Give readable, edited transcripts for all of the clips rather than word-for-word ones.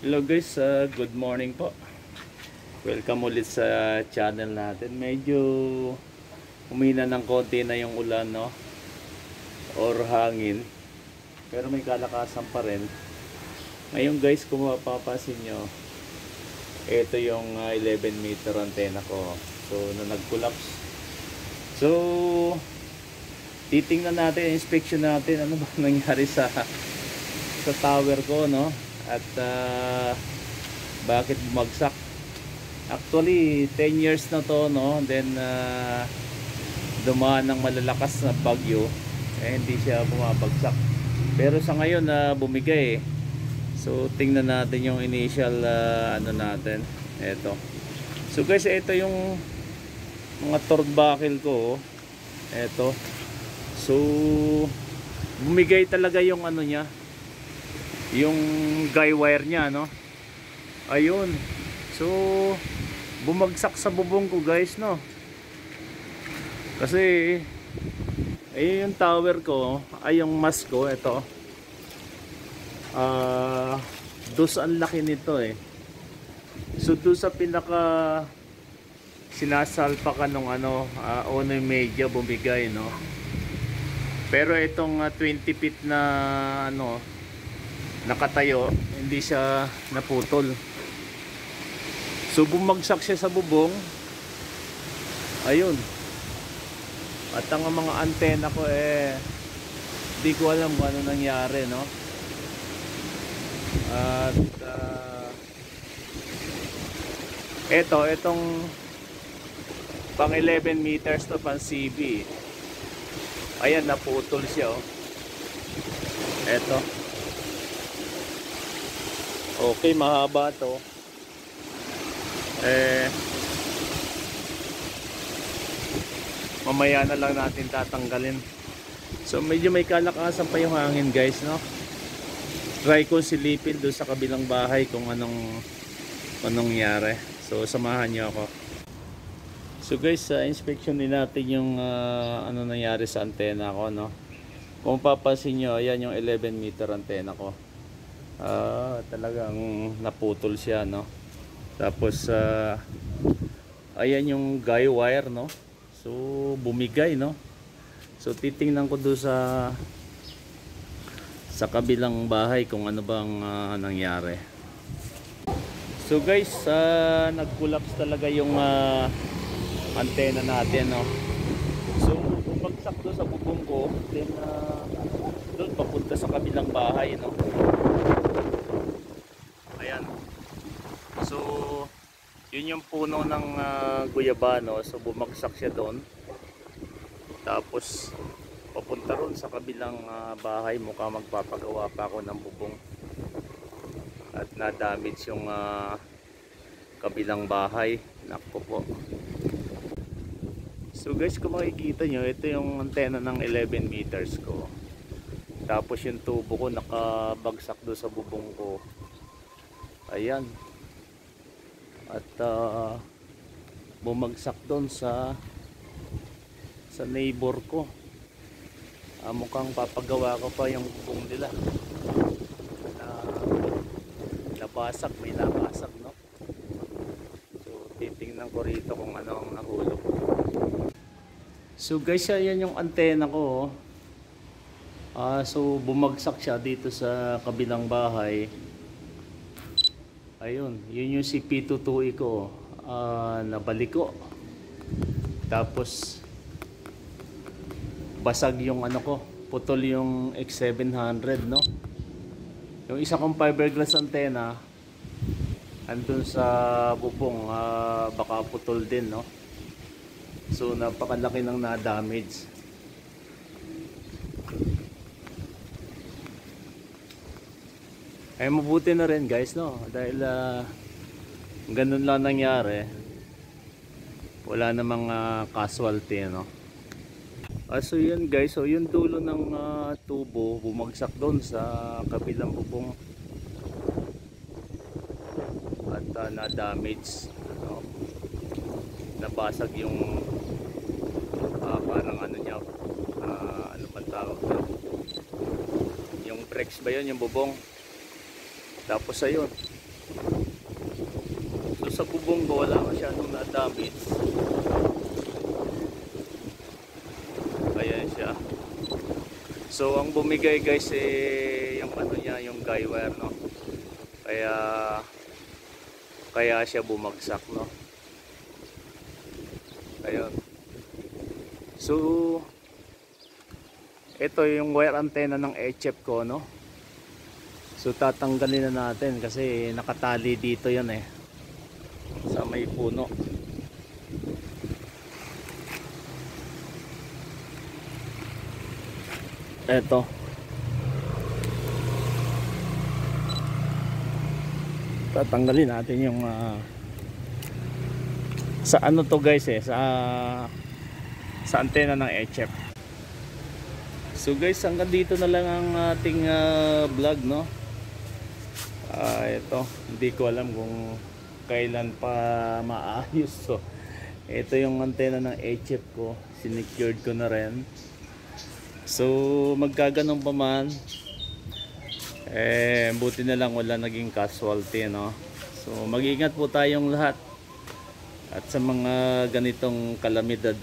Hello guys, good morning po. Welcome ulit sa channel natin. Medyo humina ng konti na yung ulan, no? Or hangin. Pero may kalakasan pa rin. Ngayon guys, kung mapapansin nyo, ito yung 11 meter antenna ko. So, na nag-collapse. So, titingnan natin, inspection natin ano ba nangyari sa tower ko, no? At bakit bumagsak. Actually 10 years na to, no? Then dumaan ng malalakas na bagyo, hindi siya bumabagsak. Pero sa ngayon bumigay eh. So tingnan natin yung initial ano natin. Ito. So guys, ito yung mga turnbuckle ko. Ito. So bumigay talaga yung ano niya, yung guy wire niya, no? Ayun. So bumagsak sa bubong ko guys, no? Kasi ay yung tower ko, ay yung mast ko, ito. Dos ang laki nito eh. So doon sa pinaka sinasalpakan ng ano, ono media bumigay, no? Pero itong 20 feet na ano nakatayo, hindi siya naputol. So bumagsak siya sa bubong. Ayun. At ang mga antena ko hindi ko alam kung ano nangyari, no? At itong pang 11 meters to pang CB. Ayan, naputol siya, oh. Ito. Okay, mahaba to. Mamaya na lang natin tatanggalin. So medyo may kalakasan pa yung hangin guys, no? Try ko silipin doon sa kabilang bahay kung anong nangyari. So samahan niyo ako. So guys, inspection din natin yung ano nangyari sa antena ko, no? Kung papansin nyo, ayan yung 11 meter antena ko. Talagang naputol siya, no? Tapos ayan yung guy wire, no? So bumigay, no? So titingnan ko doon sa kabilang bahay kung ano bang nangyari. So guys, nag-collapse talaga yung antena natin, no? So bumagsak doon sa bubong ko, then doon papunta sa kabilang bahay, no? Ayan. So yun yung puno ng guyabano. So bumagsak siya doon. Tapos papunta ron sa kabilang bahay. Mukha magpapagawa pa ako ng bubong. At na-damage yung kabilang bahay. Nakpo po. So guys, kung makikita nyo, ito yung antena ng 11 meters ko. Tapos yung tubo ko nakabagsak doon sa bubong ko. Ayan. At bumagsak doon sa neighbor ko. Mukhang papagawa ko pa yung bubong nila. Nabasag, may nabasag, no? So titingnan ko rito kung ano ang nahulog. So guys, yan yung antena ko, oh. So bumagsak siya dito sa kabilang bahay. Ayun, yun yung CP22E ko, nabalik ko. Tapos basag yung ano ko, putol yung X700, no? Yung isa kong fiberglass antena andun sa bubong, baka putol din, no? So napakalaki ng na-damage. Ay mabuti na rin guys, no? Dahil ganun lang nangyari. Wala namang casualty, no? So yun guys, so yung dulo ng tubo bumagsak doon sa kabilang bubong. At na-damage, no? Nabasag yung parang ano niya, ano man tawag doon? Yung brakes ba yun, yung bubong? Tapos ayun, sa bubong ko wala masyadong na-damage. Ayan siya. So ang bumigay guys yung ano niya, yung guy wire, no. Kaya siya bumagsak, no. Ayun. So ito yung wire antenna ng HF ko, no. So tatanggalin na natin kasi nakatali dito yan sa may puno. Eto. Tatanggalin natin yung sa ano to guys sa antena ng HF. So guys, hanggang dito na lang ang ating vlog, no. Ito, hindi ko alam kung kailan pa maayos. So ito yung antena ng HF ko, sinecured ko na rin. So magkaganon pa man, buti na lang wala naging casualty, no. So mag-ingat po tayong lahat. At sa mga ganitong kalamidad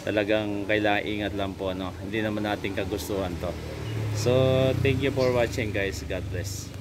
talagang kailangan ingat lang po, no. Hindi naman natin kagustuhan to. So thank you for watching guys. God bless.